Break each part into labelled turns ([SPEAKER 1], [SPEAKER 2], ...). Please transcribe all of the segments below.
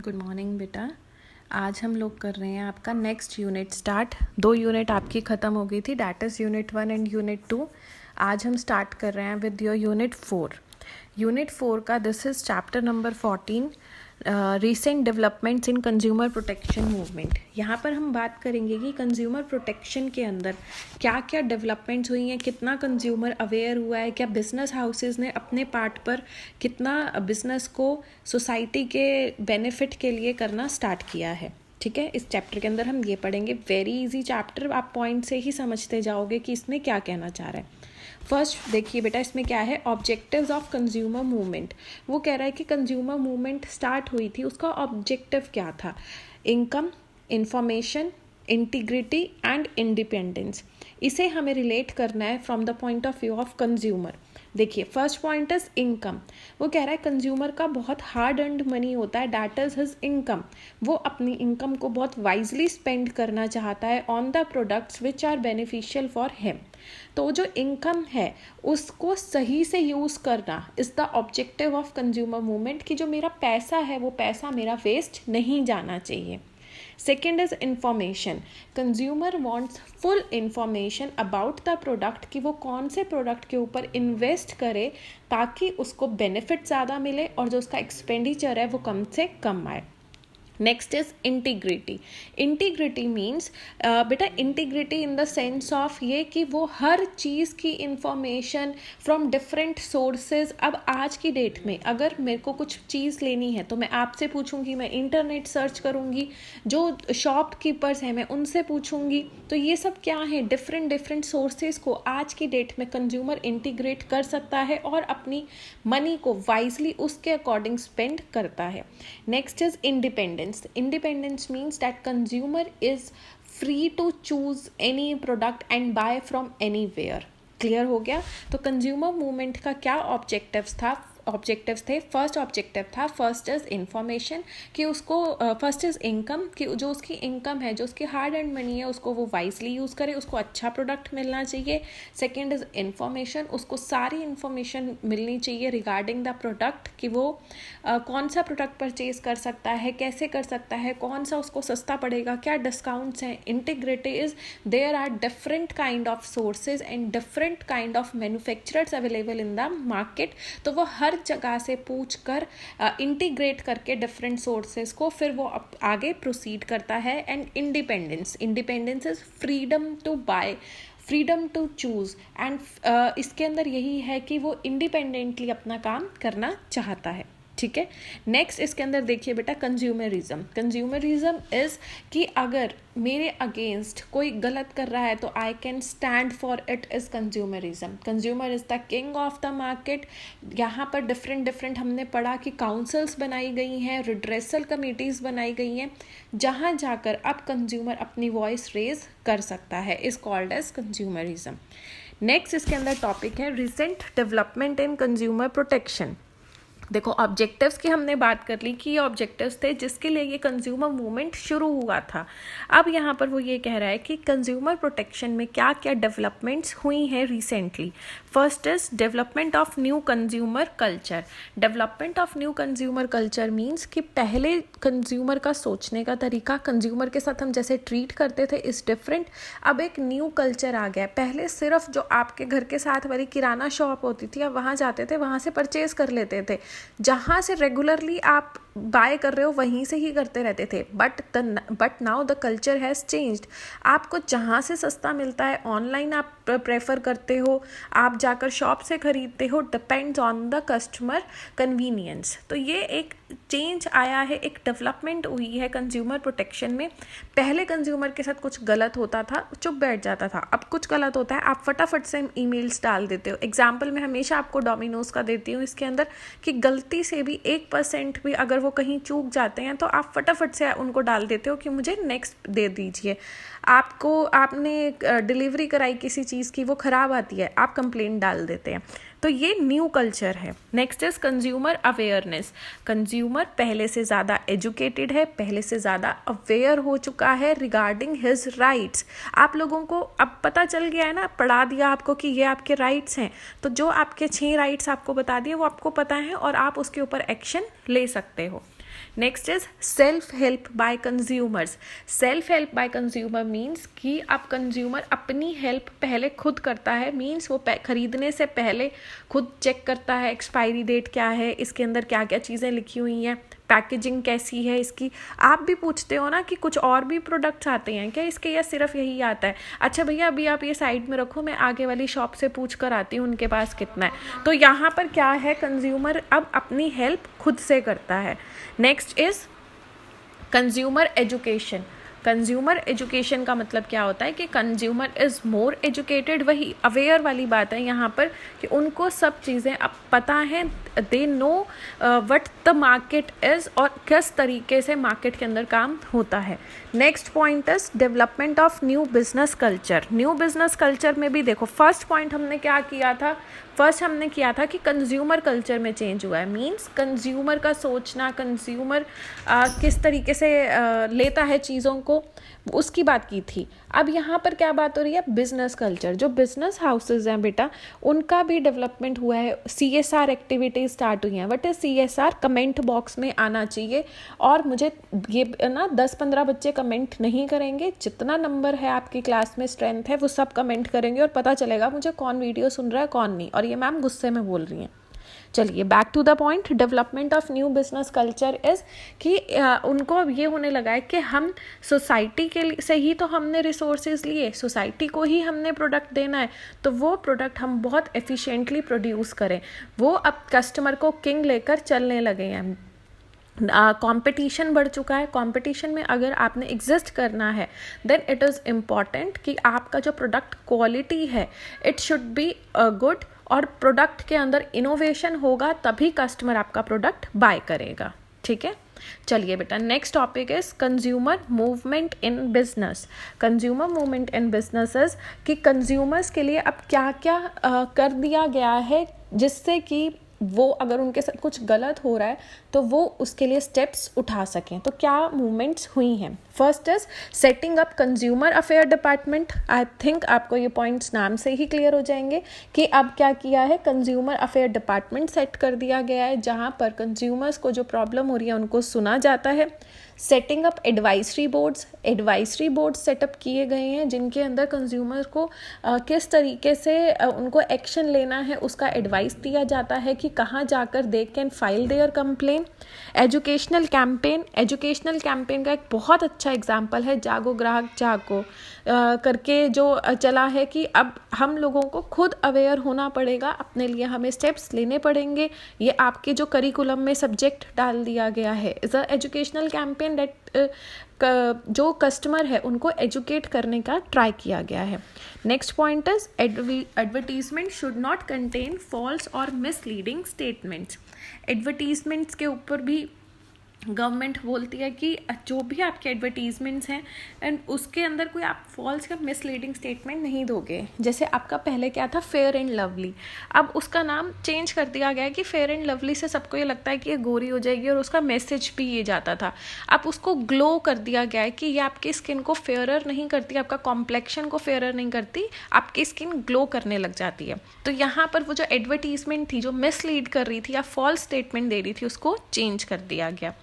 [SPEAKER 1] Good morning बेटा। आज हम लोग कर रहे हैं आपका नेक्स्ट यूनिट स्टार्ट। 2 यूनिट आपकी ख़त्म हो गई थी, that is unit 1 and unit 2। आज हम स्टार्ट कर रहे हैं विद योर यूनिट 4। यूनिट 4 का this is chapter number 14, recent developments in consumer protection movement. यहाँ पर हम बात करेंगे कि कंज्यूमर प्रोटेक्शन के अंदर क्या क्या डेवलपमेंट्स हुई हैं, कितना कंज्यूमर अवेयर हुआ है, क्या बिजनेस हाउसेस ने अपने पार्ट पर कितना बिजनेस को सोसाइटी के बेनिफिट के लिए करना स्टार्ट किया है। ठीक है, इस चैप्टर के अंदर हम ये पढ़ेंगे। वेरी इजी चैप्टर, आप पॉइंट से ही समझते जाओगे कि इसमें क्या कहना चाह रहा है। फर्स्ट देखिए बेटा, इसमें क्या है, ऑब्जेक्टिव्स ऑफ कंज्यूमर मूवमेंट। वो कह रहा है कि कंज्यूमर मूवमेंट स्टार्ट हुई थी, उसका ऑब्जेक्टिव क्या था। Income, information, integrity and independence. इसे हमें रिलेट करना है from the point of view of consumer. देखिए, फर्स्ट पॉइंट इज इनकम। वो कह रहा है कंज्यूमर का बहुत हार्ड अर्न्ड मनी होता है, दैट इज हिज इनकम। वो अपनी इनकम को बहुत वाइजली स्पेंड करना चाहता है on the products which are beneficial for him. तो जो इनकम है उसको सही से यूज़ करना is the objective of consumer movement, कि जो मेरा पैसा है वो पैसा मेरा वेस्ट नहीं जाना चाहिए। Second is information. Consumer wants full information about the product, कि वो कौन से प्रोडक्ट के ऊपर इन्वेस्ट करे ताकि उसको बेनिफिट ज़्यादा मिले और जो उसका एक्सपेंडिचर है वो कम से कम आए। Next is integrity. Integrity means बेटा, integrity in the sense of ये कि वो हर चीज़ की इंफॉर्मेशन फ्रॉम डिफरेंट सोर्सेज। अब आज की डेट में अगर मेरे को कुछ चीज़ लेनी है तो मैं आपसे पूछूंगी, मैं इंटरनेट सर्च करूंगी, जो शॉपकीपर्स हैं मैं उनसे पूछूंगी। तो ये सब क्या है, डिफरेंट सोर्सेज को आज की डेट में कंज्यूमर इंटीग्रेट कर सकता है और अपनी मनी को वाइजली उसके अकॉर्डिंग स्पेंड करता है। Next is independence. Independence means that consumer is free to choose any product and buy from anywhere. Clear हो गया। तो कंज्यूमर मूवमेंट का क्या ऑब्जेक्टिव्स थे। फर्स्ट ऑब्जेक्टिव था, फर्स्ट इज इंफॉर्मेशन, कि उसको फर्स्ट इज इनकम, कि जो उसकी इनकम है, जो उसकी हार्ड एंड मनी है, उसको वो वाइजली यूज़ करे, उसको अच्छा प्रोडक्ट मिलना चाहिए। सेकेंड इज इंफॉर्मेशन, उसको सारी इंफॉर्मेशन मिलनी चाहिए रिगार्डिंग द प्रोडक्ट, कि वो कौन सा प्रोडक्ट परचेज कर सकता है, कैसे कर सकता है, कौन सा उसको सस्ता पड़ेगा, क्या डिस्काउंट्स हैं। Integrity is there are different kind of sources and different kind of manufacturers available in the market. तो वो हर जगह से पूछ कर इंटीग्रेट करके डिफरेंट सोर्सेज को फिर वो आगे प्रोसीड करता है। And independence is freedom to buy, freedom to choose. And इसके अंदर यही है कि वो इंडिपेंडेंटली अपना काम करना चाहता है। ठीक है। नेक्स्ट इसके अंदर देखिए बेटा, कंज्यूमरिज्म इज कि अगर मेरे अगेंस्ट कोई गलत कर रहा है तो I can stand for it, is consumerism. Consumer is the king of the market. यहाँ पर डिफरेंट हमने पढ़ा कि काउंसिल्स बनाई गई हैं, रिड्रेसल कमिटीज़ बनाई गई हैं, जहाँ जाकर अब कंज्यूमर अपनी वॉइस रेज कर सकता है, is called as consumerism. Next इसके अंदर टॉपिक है recent development in consumer protection. देखो, ऑब्जेक्टिव्स की हमने बात कर ली कि ये ऑब्जेक्टिव्स थे जिसके लिए ये कंज्यूमर मूवमेंट शुरू हुआ था। अब यहाँ पर वो ये कह रहा है कि कंज्यूमर प्रोटेक्शन में क्या क्या डेवलपमेंट्स हुई हैं recently. First is development of new consumer culture. Development of new consumer culture means कि पहले कंज्यूमर का सोचने का तरीका, कंज्यूमर के साथ हम जैसे ट्रीट करते थे इज डिफरेंट। अब एक न्यू कल्चर आ गया। पहले सिर्फ जो आपके घर के साथ वाली किराना शॉप होती थी, आप वहाँ जाते थे, वहाँ से परचेज कर लेते थे, जहाँ से रेगुलरली आप बाय कर रहे हो वहीं से ही करते रहते थे। But now the culture has changed. आपको जहाँ से सस्ता मिलता है ऑनलाइन आप प्रेफर करते हो, आप जाकर शॉप से खरीदते हो, depends on the customer convenience. तो ये एक चेंज आया है, एक डेवलपमेंट हुई है कंज्यूमर प्रोटेक्शन में। पहले कंज्यूमर के साथ कुछ गलत होता था, चुप बैठ जाता था। अब कुछ गलत होता है, आप फटाफट से ईमेल्स डाल देते हो। एग्जाम्पल मैं हमेशा आपको डोमिनोज का देती हूँ इसके अंदर, कि गलती से भी 1% भी अगर वो कहीं चूक जाते हैं तो आप फटाफट से उनको डाल देते हो कि मुझे नेक्स्ट दे दीजिए। आपने डिलीवरी कराई किसी चीज़ की, वो ख़राब आती है, आप कंप्लेंट डाल देते हैं। तो ये न्यू कल्चर है। Next is consumer awareness. Consumer पहले से ज़्यादा एजुकेटेड है, पहले से ज़्यादा अवेयर हो चुका है रिगार्डिंग हिज राइट्स। आप लोगों को अब पता चल गया है ना, पढ़ा दिया आपको कि ये आपके राइट्स हैं, तो जो आपके 6 राइट्स आपको बता दिए वो आपको पता है और आप उसके ऊपर एक्शन ले सकते हो। Next is self help by consumers. Self help by consumer means कि अब कंज्यूमर अपनी हेल्प पहले खुद करता है, मीन्स वो खरीदने से पहले खुद चेक करता है एक्सपायरी डेट क्या है, इसके अंदर क्या क्या चीज़ें लिखी हुई हैं, पैकेजिंग कैसी है इसकी। आप भी पूछते हो ना कि कुछ और भी प्रोडक्ट्स आते हैं क्या इसके, या सिर्फ यही आता है? अच्छा भैया अभी आप ये साइड में रखो, मैं आगे वाली शॉप से पूछ कर आती हूँ उनके पास कितना है। तो यहाँ पर क्या है, कंज्यूमर अब अपनी हेल्प खुद से करता है। Next is consumer education. Consumer education का मतलब क्या होता है कि कंज्यूमर इज़ मोर एजुकेटेड, वही अवेयर वाली बात है यहाँ पर कि उनको सब चीज़ें अब पता हैं, they know what the market is और किस तरीके से मार्केट के अंदर काम होता है। Next point is development of new business culture. New business culture में भी देखो फर्स्ट पॉइंट हमने क्या किया था, फर्स्ट हमने किया था कि कंज्यूमर कल्चर में चेंज हुआ है, मींस कंज्यूमर का सोचना, कंज्यूमर किस तरीके से लेता है चीज़ों को, उसकी बात की थी। अब यहाँ पर क्या बात हो रही है, बिजनेस कल्चर। जो बिजनेस हाउसेज हैं बेटा उनका भी डेवलपमेंट हुआ है, CSR एक्टिविटीज स्टार्ट हुई हैं। What is CSR? Comment box में आना चाहिए, और मुझे ये ना 10-15 बच्चे कमेंट नहीं करेंगे, जितना नंबर है आपकी क्लास में स्ट्रेंथ है वो सब कमेंट करेंगे और पता चलेगा मुझे कौन वीडियो सुन रहा है कौन नहीं। और ये मैम गुस्से में बोल रही हैं। चलिए back to the point, development of new business culture is कि उनको अब ये होने लगा है कि हम सोसाइटी के से ही तो हमने रिसोर्सेज लिए, सोसाइटी को ही हमने प्रोडक्ट देना है, तो वो प्रोडक्ट हम बहुत एफिशिएंटली प्रोड्यूस करें। वो अब कस्टमर को किंग लेकर चलने लगे हैं। कंपटीशन बढ़ चुका है। कंपटीशन में अगर आपने एग्जिस्ट करना है देन इट इज़ इम्पॉर्टेंट कि आपका जो प्रोडक्ट क्वालिटी है इट शुड बी गुड, और प्रोडक्ट के अंदर इनोवेशन होगा तभी कस्टमर आपका प्रोडक्ट बाय करेगा। ठीक है, चलिए बेटा next topic is consumer movement in business. Consumer movement in businesses कि कंज्यूमर्स के लिए अब क्या क्या कर दिया गया है जिससे कि वो अगर उनके साथ कुछ गलत हो रहा है तो वो उसके लिए स्टेप्स उठा सकें। तो क्या मूवमेंट्स हुई हैं? First is setting up consumer affair department. I think आपको ये पॉइंट्स नाम से ही क्लियर हो जाएंगे कि अब क्या किया है, कंज्यूमर अफेयर डिपार्टमेंट सेट कर दिया गया है जहाँ पर कंज्यूमर्स को जो प्रॉब्लम हो रही है उनको सुना जाता है। Setting up advisory boards. Advisory boards setup किए गए हैं जिनके अंदर कंज्यूमर को किस तरीके से उनको एक्शन लेना है उसका एडवाइस दिया जाता है कि कहाँ जाकर they can file there complain. Educational campaign. Educational campaign का एक बहुत अच्छा एग्जाम्पल है जागो ग्राहक जागो करके जो चला है कि अब हम लोगों को खुद अवेयर होना पड़ेगा, अपने लिए हमें स्टेप्स लेने पड़ेंगे। ये आपके जो करिकुलम में सब्जेक्ट डाल दिया गया है is a educational campaign that जो कस्टमर है उनको एजुकेट करने का ट्राई किया गया है। Next point is advertisement should not contain false और मिसलीडिंग स्टेटमेंट्स। एडवर्टीजमेंट्स के ऊपर भी गवर्नमेंट बोलती है कि जो भी आपके एडवर्टीजमेंट्स हैं एंड उसके अंदर कोई आप फॉल्स या मिसलीडिंग स्टेटमेंट नहीं दोगे। जैसे आपका पहले क्या था, फेयर एंड लवली, अब उसका नाम चेंज कर दिया गया है कि फेयर एंड लवली से सबको ये लगता है कि ये गोरी हो जाएगी और उसका मैसेज भी ये जाता था। अब उसको ग्लो कर दिया गया है कि ये आपकी स्किन को फेयरर नहीं करती, आपका कॉम्प्लेक्शन को फेयरर नहीं करती, आपकी स्किन ग्लो करने लग जाती है। तो यहाँ पर वो जो एडवर्टीजमेंट थी जो मिसलीड कर रही थी या फॉल्स स्टेटमेंट दे रही थी उसको चेंज कर दिया गया।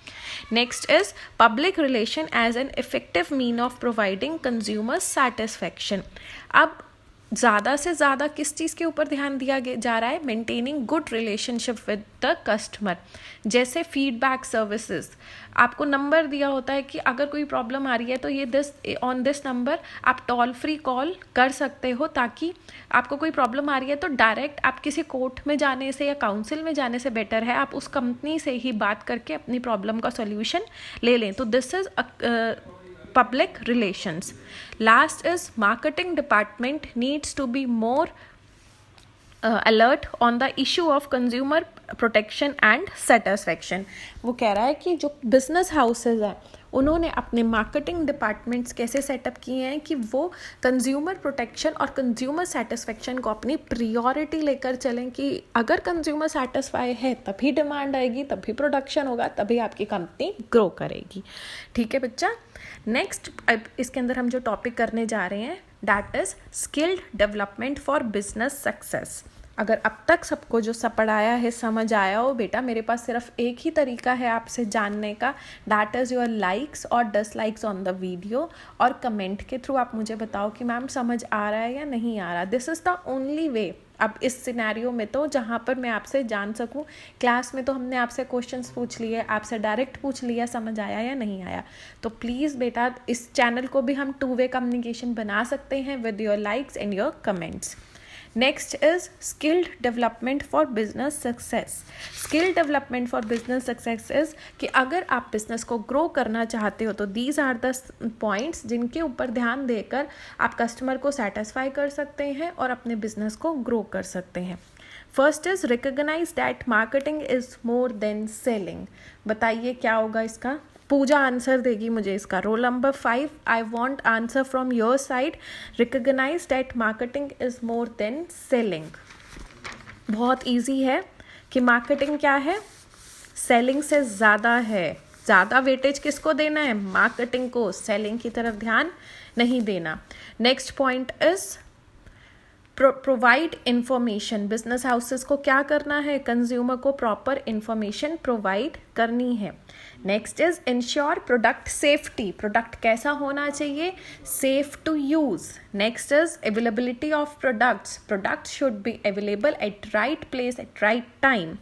[SPEAKER 1] Next is public relation as an effective mean of providing consumer satisfaction. अब ज़्यादा से ज़्यादा किस चीज़ के ऊपर ध्यान दिया जा रहा है, maintaining good relationship with the customer. जैसे फीडबैक सर्विसेज, आपको नंबर दिया होता है कि अगर कोई प्रॉब्लम आ रही है तो ये ऑन दिस नंबर आप टोल फ्री कॉल कर सकते हो, ताकि आपको कोई प्रॉब्लम आ रही है तो डायरेक्ट आप किसी कोर्ट में जाने से या काउंसिल में जाने से बेटर है आप उस कंपनी से ही बात करके अपनी प्रॉब्लम का सॉल्यूशन ले लें। तो this is public relations. Last is marketing department needs to be more alert on the issue of consumer protection and satisfaction. वो कह रहा है कि जो business houses हैं उन्होंने अपने मार्केटिंग डिपार्टमेंट्स कैसे सेटअप किए हैं कि वो कंज्यूमर प्रोटेक्शन और कंज्यूमर सेटिस्फेक्शन को अपनी प्रियोरिटी लेकर चलें कि अगर कंज्यूमर सेटिस्फाई है तभी डिमांड आएगी, तभी प्रोडक्शन होगा, तभी आपकी कंपनी ग्रो करेगी। ठीक है बच्चा, नेक्स्ट इसके अंदर हम जो टॉपिक करने जा रहे हैं that is skilled development for business success. अगर अब तक सबको जो पढ़ाया है समझ आया हो बेटा, मेरे पास सिर्फ एक ही तरीका है आपसे जानने का, दैट इज़ योर लाइक्स और डिसलाइक्स ऑन द वीडियो, और कमेंट के थ्रू आप मुझे बताओ कि मैम समझ आ रहा है या नहीं आ रहा। This is the only way अब इस सिनेरियो में तो जहाँ पर मैं आपसे जान सकूँ। क्लास में तो हमने आपसे क्वेश्चंस पूछ लिए, आपसे डायरेक्ट पूछ लिया समझ आया या नहीं आया। तो प्लीज़ बेटा इस चैनल को भी हम 2 वे कम्युनिकेशन बना सकते हैं with your likes and your comments. Next is skilled development for business success. Skill development for business success is कि अगर आप बिजनेस को ग्रो करना चाहते हो तो दीज आर द पॉइंट्स जिनके ऊपर ध्यान देकर आप कस्टमर को सेटिस्फाई कर सकते हैं और अपने बिजनेस को ग्रो कर सकते हैं। First is recognise that marketing is more than selling. बताइए क्या होगा इसका? पूजा आंसर देगी मुझे इसका। Roll number 5, I want answer from your side. Recognise that marketing is more than selling. बहुत ईजी है कि मार्केटिंग क्या है, सेलिंग से ज़्यादा है। ज़्यादा वेटेज किसको देना है? मार्केटिंग को, सेलिंग की तरफ ध्यान नहीं देना। Next point is provide information. Business houses को क्या करना है? कंज्यूमर को प्रॉपर इंफॉर्मेशन प्रोवाइड करनी है। Next is ensure product safety. Product कैसा होना चाहिए? Safe to use. Next is availability of products. Products should be available at right place at right time.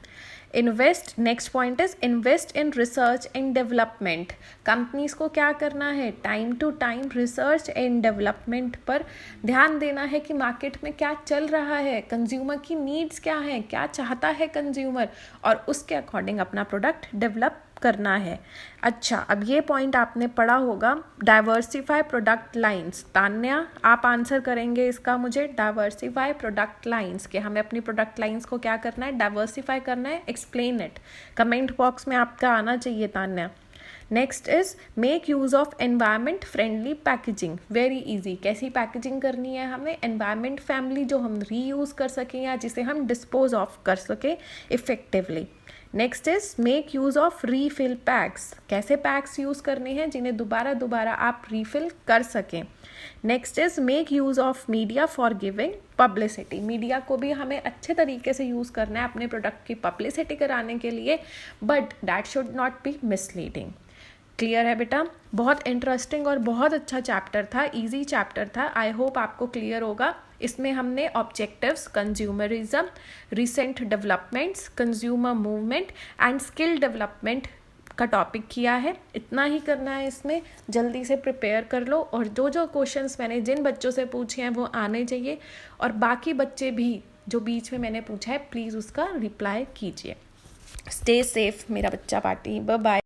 [SPEAKER 1] Invest, next point is invest in research and development. Companies को क्या करना है? Time to time research and development पर ध्यान देना है कि market में क्या चल रहा है, कंज्यूमर की नीड्स क्या है, क्या चाहता है कंज्यूमर, और उसके अकॉर्डिंग अपना प्रोडक्ट डेवलप करना है। अच्छा, अब ये पॉइंट आपने पढ़ा होगा, डाइवर्सिफाई प्रोडक्ट लाइंस। तान्या आप आंसर करेंगे इसका मुझे। डाइवर्सिफाई प्रोडक्ट लाइंस के हमें अपनी प्रोडक्ट लाइंस को क्या करना है? डाइवर्सिफाई करना है। एक्सप्लेन इट, कमेंट बॉक्स में आपका आना चाहिए Tanya. Next is make use of environment friendly packaging. Very easy. कैसी पैकेजिंग करनी है हमें? एनवायरमेंट फ्रेंडली, जो हम रीयूज़ कर सकें या जिसे हम डिस्पोज ऑफ कर सकें effectively. Next is make use of refill PACS. कैसे पैक्स यूज़ करने हैं जिन्हें दोबारा आप रीफिल कर सकें। Next is make use of media for giving publicity. Media को भी हमें अच्छे तरीके से यूज़ करना है अपने प्रोडक्ट की पब्लिसिटी कराने के लिए, but that should not be misleading. Clear है बेटा? बहुत इंटरेस्टिंग और बहुत अच्छा चैप्टर था, इजी चैप्टर था। आई होप आपको क्लियर होगा। इसमें हमने objectives, consumerism, recent developments, consumer movement and skill development का टॉपिक किया है। इतना ही करना है इसमें। जल्दी से प्रिपेयर कर लो, और जो जो क्वेश्चंस मैंने जिन बच्चों से पूछे हैं वो आने चाहिए, और बाकी बच्चे भी जो बीच में मैंने पूछा है प्लीज़ उसका रिप्लाई कीजिए। स्टे सेफ मेरा बच्चा पार्टी। Bye bye.